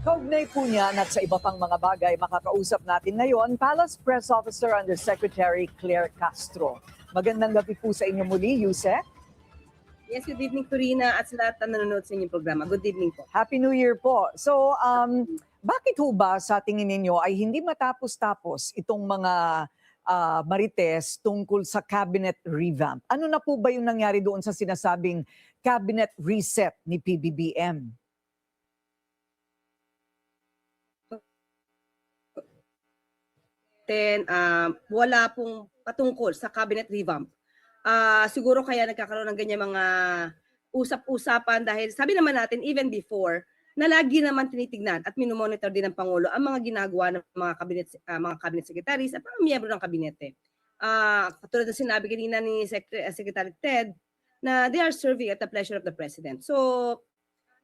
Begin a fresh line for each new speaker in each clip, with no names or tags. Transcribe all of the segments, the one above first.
Kaugnay po niyan at sa iba pang mga bagay, makakausap natin ngayon, Palace Press Officer Undersecretary Claire Castro. Magandang gabi po sa inyo muli, Yusek.
Yes, good evening, Corina, at sa lahat na nanonood sa inyong programa. Good evening po.
Happy New Year po. So, bakit ho ba sa tingin ninyo ay hindi matapos-tapos itong mga marites tungkol sa cabinet revamp? Ano na po ba yung nangyari doon sa sinasabing cabinet reset ni PBBM?
Then, wala pong patungkol sa cabinet revamp. Siguro kaya nagkakaroon ng ganyan mga usap-usapan dahil sabi naman natin even before na lagi naman tinitignan at minomonitor din ng Pangulo ang mga ginagawa ng mga cabinet secretaries at mga miyembro ng kabinete. Katulad na sinabi kanina ni Secretary Ted na they are serving at the pleasure of the President. So,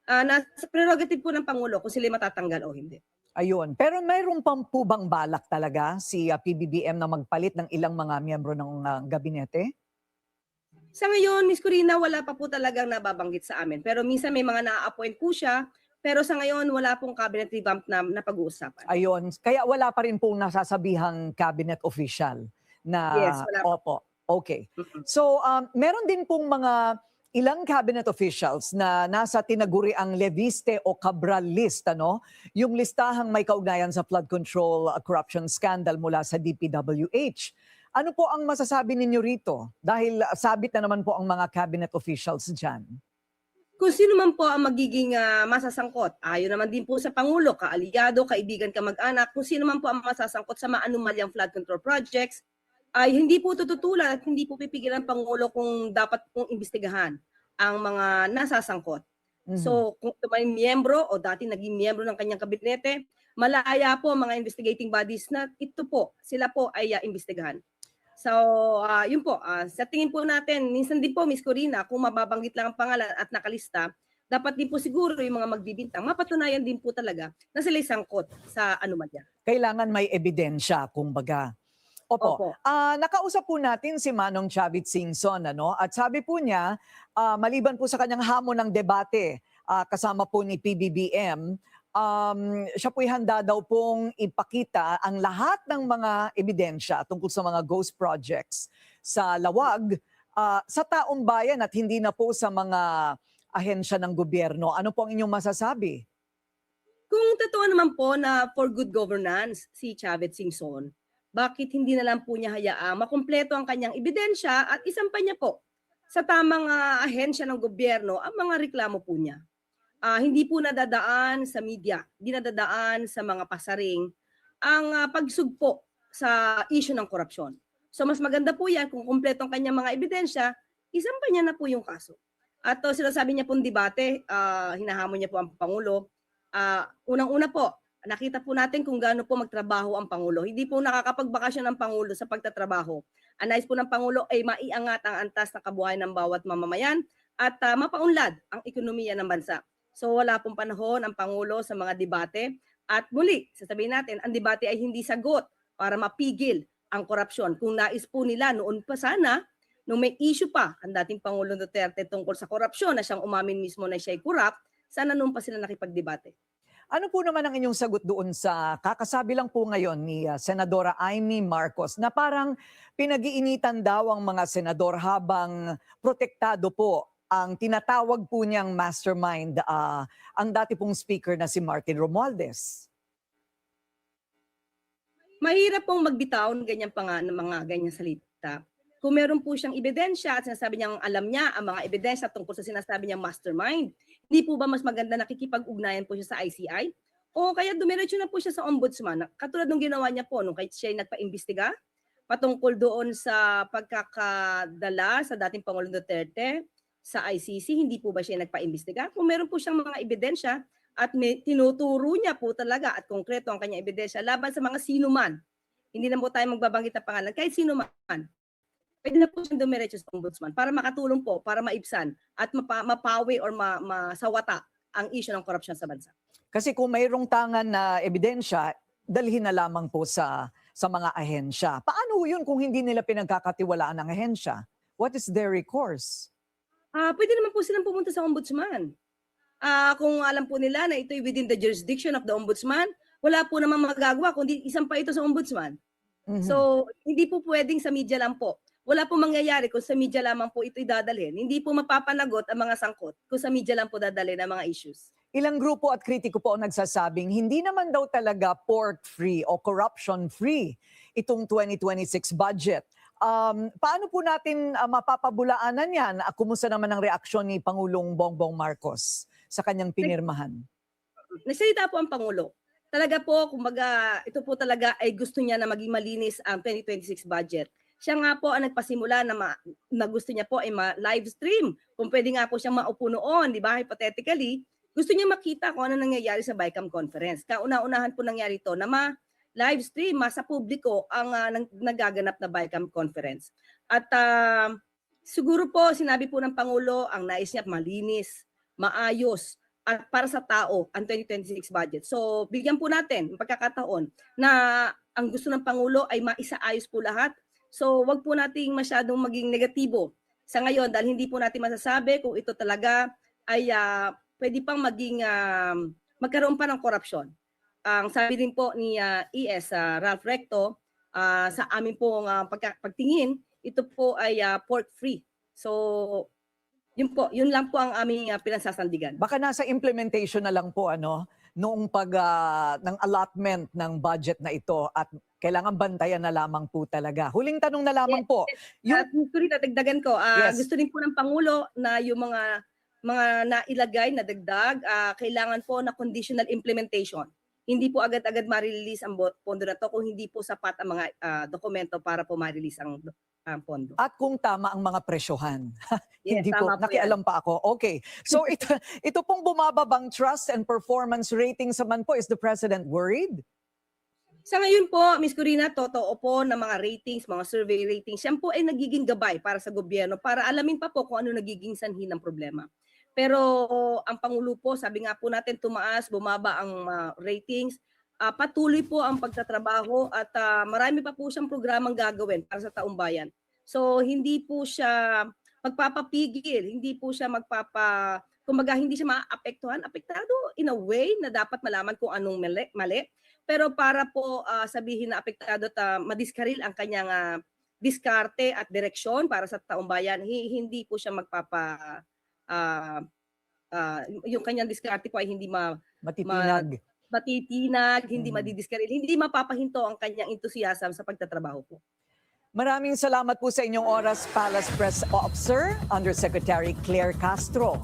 nasa prerogative po ng Pangulo kung sila matatanggal o hindi.
Ayun. Pero mayroon pang po bang balak talaga si PBBM na magpalit ng ilang mga miyembro ng gabinete?
Sa ngayon, Ms. Corina, wala pa po talagang nababanggit sa amin. Pero minsan may mga na-appoint po siya. Pero sa ngayon, wala pong cabinet revamp na pag-uusapan.
Ayun. Kaya wala pa rin pong nasasabihang cabinet official na
Yes, wala pa.
opo. Okay. So, meron din pong mga ilang cabinet officials na nasa tinaguriang Leviste o Cabral list, ano? Yung listahang may kaugnayan sa flood control corruption scandal mula sa DPWH. Ano po ang masasabi ninyo rito? Dahil sabit na naman po ang mga cabinet officials dyan.
Kung sino man po ang magiging masasangkot, ayon naman din po sa Pangulo, kaalyado, kaibigan, kamag-anak, kung sino man po ang masasangkot sa maanumalyang flood control projects, ay hindi po tututulan at hindi po pipigilan ng Pangulo kung dapat pong imbestigahan ang mga nasasangkot. So kung may miyembro o dati naging miyembro ng kanyang kabinete, malaya po ang mga investigating bodies na ito po, sila po ay imbestigahan. So, yun po, sa tingin po natin, minsan din po, Ms. Corina, kung mababanggit lang ang pangalan at nakalista, dapat din po siguro yung mga magbibintang, mapatunayan din po talaga na sila'y sangkot sa anomalya.
Kailangan may ebidensya, kumbaga. Opo.
Opo.
Nakausap po natin si Manong Chavit Singson, ano? At sabi po niya, maliban po sa kanyang hamon ng debate, kasama po ni PBBM, siya po'y handa daw pong ipakita ang lahat ng mga ebidensya tungkol sa mga ghost projects sa lawag sa taong bayan at hindi na po sa mga ahensya ng gobyerno. Ano po ang inyong masasabi?
Kung totoo naman po na for good governance si Chavit Singson, bakit hindi na lang po niya hayaang makumpleto ang kanyang ebidensya at isampa niya po sa tamang ahensya ng gobyerno ang mga reklamo po niya? Hindi po nadadaan sa media, hindi nadadaan sa mga pasaring ang pagsugpo sa issue ng korupsyon. So mas maganda po yan kung kumpleto ang kanyang mga ebidensya, isampa niya na po yung kaso. At sinasabi niya pong debate, hinahamon niya po ang Pangulo. Unang-una po, nakita po natin kung gaano po magtrabaho ang Pangulo. Hindi po nakakapagbakasyon ang Pangulo sa pagtatrabaho. Ang nais po ng Pangulo ay maiangat ang antas na kabuhayan ng bawat mamamayan at mapaunlad ang ekonomiya ng bansa. So wala pong panahon ang Pangulo sa mga debate. At muli, sasabihin natin, ang debate ay hindi sagot para mapigil ang korupsyon. Kung nais po nila noon pa sana, nung may issue pa ang dating Pangulong Duterte tungkol sa korupsyon na siyang umamin mismo na siya'y corrupt, sana noon pa sila nakipagdebate.
Ano po naman ang inyong sagot doon sa kakasabi lang po ngayon ni Senadora Amy Marcos na parang pinag-iinitan daw ang mga senador habang protektado po ang tinatawag po niyang mastermind, ang dati pong speaker na si Martin Romualdez?
Mahirap pong magbitaw ng mga ganyang salita. Kung meron po siyang ebidensya at sinasabi niyang alam niya ang mga ebidensya tungkol sa sinasabi niyang mastermind, hindi po ba mas maganda nakikipag-ugnayan po siya sa ICI? O kaya dumiretso na po siya sa ombudsman, katulad ng ginawa niya po nung siya nagpa-imbestiga patungkol doon sa pagkakadala sa dating Pangulong Duterte sa ICC, hindi po ba siya nagpa-imbestiga? Kung meron po siyang mga ebidensya at tinuturo niya po talaga at konkreto ang kanyang ebidensya laban sa mga sino man, hindi na po tayo magbabanggit ng pangalan, kahit sino man, pwede na po siyang dumiretso sa ombudsman para makatulong po, para maibsan at mapawi or masawata ang issue ng korupsyon sa bansa.
Kasi kung mayroong tangan na ebidensya, dalhin na lamang po sa mga ahensya. Paano yun kung hindi nila pinagkakatiwalaan ng ahensya? What is their recourse?
Pwede naman po silang pumunta sa ombudsman. Kung alam po nila na ito'y within the jurisdiction of the ombudsman, wala po namang magagawa kundi isang pa ito sa ombudsman.
Mhm.
So, hindi po pwedeng sa media lang po. Wala po mangyayari kung sa media lamang po ito'y dadalhin. Hindi po mapapanagot ang mga sangkot kung sa media lang po dadalhin ang mga issues.
Ilang grupo at kritiko po ang nagsasabing hindi naman daw talaga pork-free o corruption-free itong 2026 budget. Paano po natin mapapabulaanan yan? Kumusta naman ang reaksyon ni Pangulong Bongbong Marcos sa kanyang pinirmahan?
Nagsalita po ang Pangulo. Talaga po, kumbaga, ito po talaga ay gusto niya na maging malinis ang 2026 budget. Siya nga po ang nagpasimula na gusto niya po ay live stream. Kung pwede nga po siyang maupo noon, di ba, hypothetically, gusto niya makita kung ano nangyayari sa BICAM conference. Kauna-unahan po nangyari ito na live stream, sa publiko ang nagaganap na BICAM conference. At siguro po, sinabi po ng Pangulo, ang nais niya malinis, maayos, at para sa tao ang 2026 budget. So, bigyan po natin ang pagkakataon na ang gusto ng Pangulo ay maisaayos po lahat. So, wag po nating masyadong maging negatibo sa ngayon dahil hindi po natin masasabi kung ito talaga ay pwede pang maging magkaroon pa ng korupsyon. Ang sabi din po ni ES Ralph Recto, sa amin pong pagtingin, ito po ay pork-free. So, yun lang po ang aming pinagsasandigan.
Baka nasa implementation na lang po noong ng allotment ng budget na ito at kailangan bantayan na lamang po talaga. Huling tanong na lamang po.
At gusto rin nadagdagan ko,
Yes.
gusto rin po ng Pangulo na yung mga nailagay na dagdag, kailangan po na conditional implementation. Hindi po agad-agad ma-release ang pondo na to kung hindi po sapat ang mga dokumento para po ma-release ang pondo.
At kung tama ang mga presyohan.
Yes,
Hindi po,
tama po
nakialam pa ako. Okay. So ito pong bumababang trust and performance ratings naman po, is the President worried?
Sa ngayon po, Ms. Corina, totoo po na mga ratings, mga survey ratings, yan po ay nagiging gabay para sa gobyerno para alamin pa po kung ano nagiging sanhi ng problema. Pero ang Pangulo po, sabi nga po natin, tumaas, bumaba ang ratings, patuloy po ang pagtatrabaho at marami pa po siyang programang gagawin para sa taong bayan. So hindi po siya magpapapigil, hindi po siya kumbaga hindi siya maapektuhan, apektado in a way na dapat malaman kung anong mali. Pero para po sabihin na apektado at madiskaril ang kanyang diskarte at direksyon para sa taong bayan, hindi po siya yung kanyang diskarte po ay hindi
Matitinag.
matitinag, hindi madidiskaril, hindi mapapahinto ang kanyang entusiasm sa pagtatrabaho po.
Maraming salamat po sa inyong oras, Palace Press Officer, Undersecretary Claire Castro.